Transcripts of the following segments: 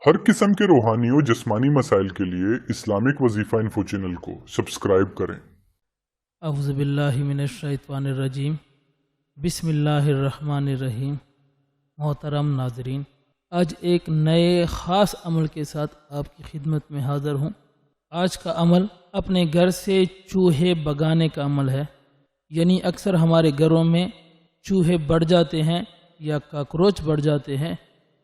हर किस्म के रूहानी और जिस्मानी मसाइल के लिए इस्लामिक वजीफ़ा इन्फो चैनल को सब्सक्राइब करें। अऊज़ु बिल्लाहि मिनश शैतानिर रजीम, बिस्मिल्लाहिर्रहमानिर्रहीम। मोहतरम नाज़रीन, आज एक नए ख़ास अमल के साथ आपकी खिदमत में हाज़िर हूँ। आज का अमल अपने घर से चूहे भगाने का अमल है। यानी अक्सर हमारे घरों में चूहे बढ़ जाते हैं या काकरोच बढ़ जाते हैं,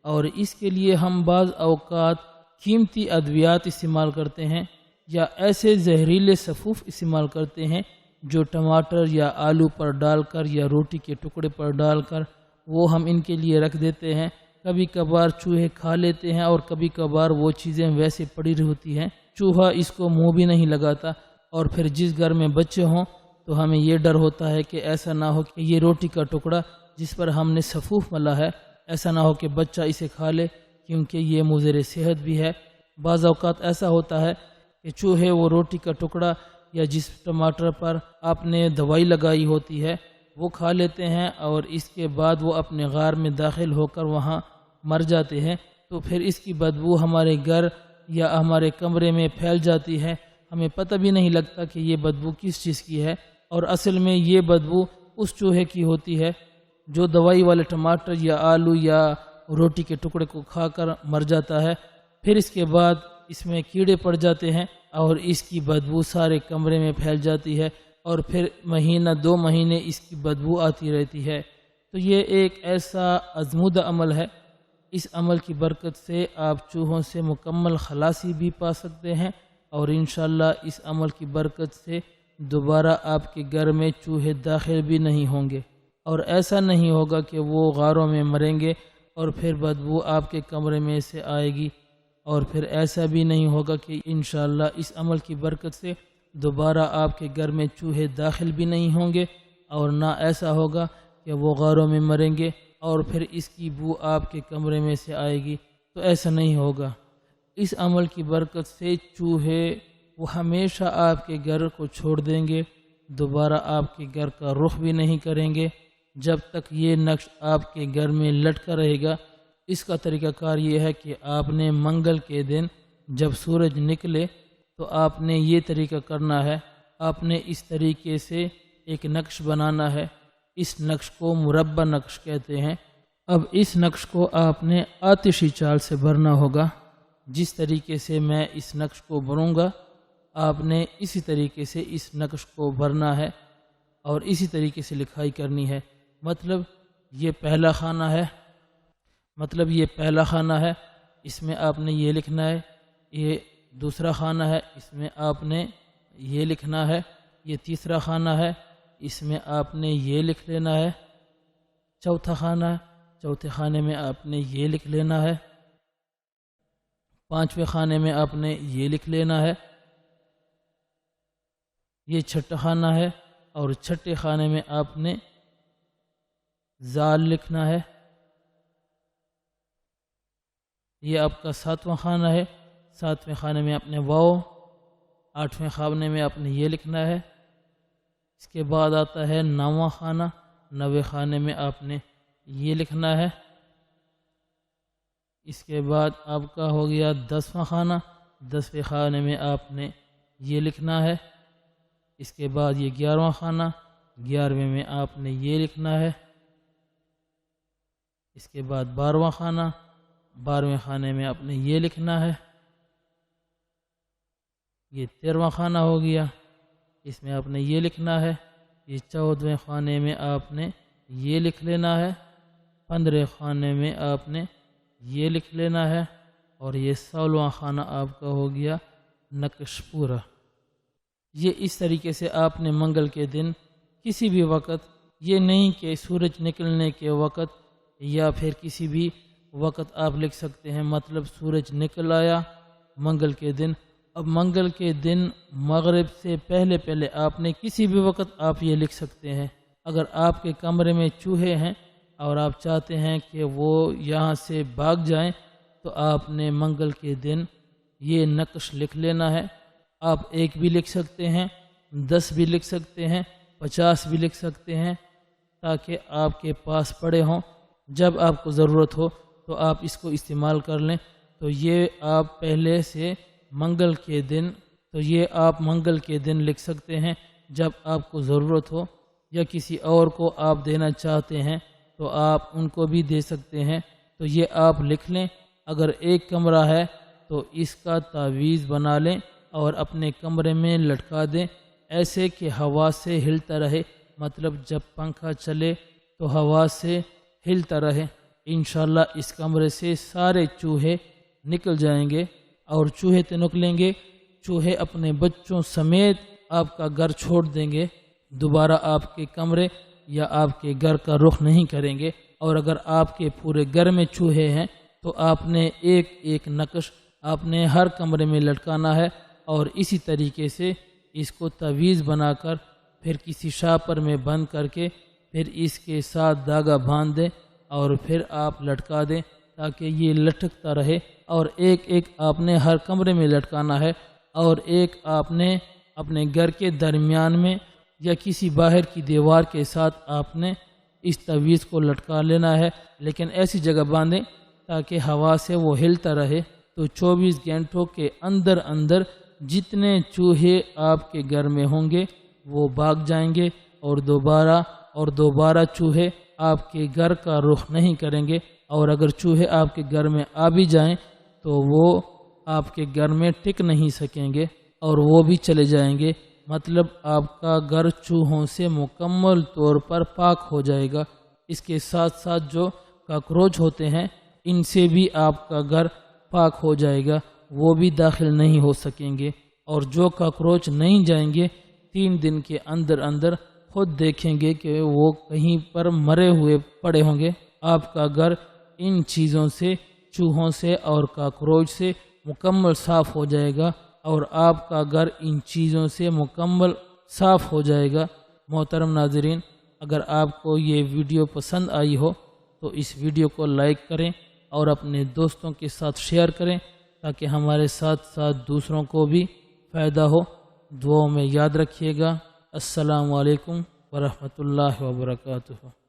और इसके लिए हम बाज़ औक़ात कीमती अद्वियात इस्तेमाल करते हैं या ऐसे जहरीले सफ़ूफ़ इस्तेमाल करते हैं जो टमाटर या आलू पर डालकर या रोटी के टुकड़े पर डालकर वो हम इनके लिए रख देते हैं। कभी कभार चूहे खा लेते हैं और कभी कभार वो चीज़ें वैसे पड़ी होती हैं, चूहा इसको मुंह भी नहीं लगाता। और फिर जिस घर में बच्चे हों तो हमें ये डर होता है कि ऐसा ना हो कि ये रोटी का टुकड़ा जिस पर हमने सफ़ूफ़ मला है, ऐसा ना हो कि बच्चा इसे खा ले, क्योंकि ये मुज़र सेहत भी है। बाज़ औक़ात ऐसा होता है कि चूहे वो रोटी का टुकड़ा या जिस टमाटर पर आपने दवाई लगाई होती है वो खा लेते हैं और इसके बाद वो अपने गार में दाखिल होकर वहाँ मर जाते हैं। तो फिर इसकी बदबू हमारे घर या हमारे कमरे में फैल जाती है। हमें पता भी नहीं लगता कि ये बदबू किस चीज़ की है, और असल में ये बदबू उस चूहे की होती है जो दवाई वाले टमाटर या आलू या रोटी के टुकड़े को खाकर मर जाता है। फिर इसके बाद इसमें कीड़े पड़ जाते हैं और इसकी बदबू सारे कमरे में फैल जाती है, और फिर महीना 2 महीने इसकी बदबू आती रहती है। तो ये एक ऐसा अज़मुदा अमल है। इस अमल की बरकत से आप चूहों से मुकम्मल खलासी भी पा सकते हैं, और इंशाअल्लाह इस अमल की बरकत से दोबारा आपके घर में चूहे दाखिल भी नहीं होंगे, और ऐसा नहीं होगा कि वो गारों में मरेंगे और फिर बदबू आपके कमरे में से आएगी। और फिर ऐसा भी नहीं होगा कि इंशाअल्लाह इस अमल की बरकत से दोबारा आपके घर में चूहे दाखिल भी नहीं होंगे, और ना ऐसा होगा कि वो गारों में मरेंगे और फिर इसकी बू आपके कमरे में से आएगी। तो ऐसा नहीं होगा। इस अमल की बरकत से चूहे वो हमेशा आपके घर को छोड़ देंगे, दोबारा आपके घर का रुख भी नहीं करेंगे जब तक ये नक्श आपके घर में लटका रहेगा। इसका तरीक़ाकार ये है कि आपने मंगल के दिन जब सूरज निकले तो आपने ये तरीक़ा करना है। आपने इस तरीके से एक नक्श बनाना है। इस नक्श को मुरब्बा नक्श कहते हैं। अब इस नक्श को आपने आतिशी चाल से भरना होगा। जिस तरीके से मैं इस नक्श को भरूँगा आपने इसी तरीके से इस नक्श को भरना है और इसी तरीके से लिखाई करनी है। मतलब ये पहला खाना है, इसमें आपने ये लिखना है। ये दूसरा खाना है, इसमें आपने ये लिखना है। ये तीसरा खाना है, इसमें आपने ये लिख लेना है। चौथा खाना है, चौथे खाने में आपने ये लिख लेना है। 5वें खाने में आपने ये लिख लेना है। ये छठा खाना है, और छठे खाने में आपने जाल लिखना है। ये आपका 7वां खाना है। 7वें खाने में आपने वाव। 8वें खाने में आपने ये लिखना है। इसके बाद आता है 9वां खाना। 9वें खाने में आपने ये लिखना है। इसके बाद आपका हो गया 10वां खाना। 10वें खाने में आपने ये लिखना है। इसके बाद ये 11वां खाना। 11वें में आपने ये लिखना है। इसके बाद 12वां खाना। 12वें खाने में आपने ये लिखना है। ये 13वां खाना हो गया, इसमें आपने ये लिखना है। ये 14वें खाने में आपने ये लिख लेना है। 15वें खाने में आपने ये लिख लेना है, और ये 16वां खाना आपका हो गया नक्श पूरा। ये इस तरीके से आपने मंगल के दिन किसी भी वक़्त, ये नहीं कि सूरज निकलने के वक़्त या फिर किसी भी वक़्त आप लिख सकते हैं। मतलब सूरज निकल आया मंगल के दिन। अब मंगल के दिन मगरिब से पहले पहले आपने किसी भी वक़्त आप ये लिख सकते हैं। अगर आपके कमरे में चूहे हैं और आप चाहते हैं कि वो यहाँ से भाग जाएं, तो आपने मंगल के दिन ये नक्श लिख लेना है। आप 1 भी लिख सकते हैं, 10 भी लिख सकते हैं, 50 भी लिख सकते हैं, ताकि आपके पास पड़े हों। जब आपको ज़रूरत हो तो आप इसको इस्तेमाल कर लें। تو یہ آپ پہلے سے منگل کے دن لکھ سکتے ہیں جب آپ کو ضرورت ہو، یا کسی اور کو آپ دینا چاہتے ہیں تو آپ ان کو بھی دے سکتے ہیں۔ تو یہ آپ لکھ لیں۔ اگر ایک کمرہ ہے تو اس کا تعویذ بنا لیں اور اپنے کمرے میں لٹکا دیں، ایسے کہ ہوا سے ہلتا رہے، مطلب جب پنکھا چلے تو ہوا سے ہلتا رہے۔ انشاءاللہ اس کمرے سے سارے چوہے نکل جائیں گے، اور چوہے تو نکلیں گے، چوہے اپنے بچوں سمیت آپ کا گھر چھوڑ دیں گے، دوبارہ آپ کے کمرے یا آپ کے گھر کا رخ نہیں کریں گے۔ اور اگر آپ کے پورے گھر میں چوہے ہیں تو آپ نے ایک ایک نقش آپ نے ہر کمرے میں لٹکانا ہے، اور اسی طریقے سے اس کو تعویذ بنا کر پھر کسی شاپر میں بند کر کے پھر اس کے ساتھ دھاگا باندھ دیں اور پھر آپ لٹکا دیں تاکہ یہ لٹکتا رہے۔ اور ایک ایک آپ نے ہر کمرے میں لٹکانا ہے، اور ایک آپ نے اپنے گھر کے درمیان میں یا کسی باہر کی دیوار کے ساتھ آپ نے اس تعویذ کو لٹکا لینا ہے، لیکن ایسی جگہ باندھیں تاکہ ہوا سے وہ ہلتا رہے۔ تو 24 گھنٹوں کے اندر اندر جتنے چوہے آپ کے گھر میں ہوں گے وہ بھاگ جائیں گے، اور دوبارہ چوہے آپ کے گھر کا رخ نہیں کریں گے۔ اور اگر چوہے آپ کے گھر میں آ بھی جائیں تو وہ آپ کے گھر میں ٹک نہیں سکیں گے اور وہ بھی چلے جائیں گے، مطلب آپ کا گھر چوہوں سے مکمل طور پر پاک ہو جائے گا۔ اس کے ساتھ ساتھ جو کاکروچ ہوتے ہیں ان سے بھی آپ کا گھر پاک ہو جائے گا، وہ بھی داخل نہیں ہو سکیں گے۔ اور جو کاکروچ نہیں جائیں گے 3 دن کے اندر اندر خود دیکھیں گے کہ وہ کہیں پر مرے ہوئے پڑے ہوں گے۔ آپ کا گھر ان چیزوں سے، چوہوں سے اور کاکروچ سے مکمل صاف ہو جائے گا، اور آپ کا گھر ان چیزوں سے مکمل صاف ہو جائے گا۔ محترم ناظرین، اگر آپ کو یہ ویڈیو پسند آئی ہو تو اس ویڈیو کو لائک کریں اور اپنے دوستوں کے ساتھ شیئر کریں تاکہ ہمارے ساتھ ساتھ دوسروں کو بھی فائدہ ہو۔ دعاؤں میں یاد رکھیے گا۔ السلام علیکم ورحمۃ اللہ وبرکاتہ۔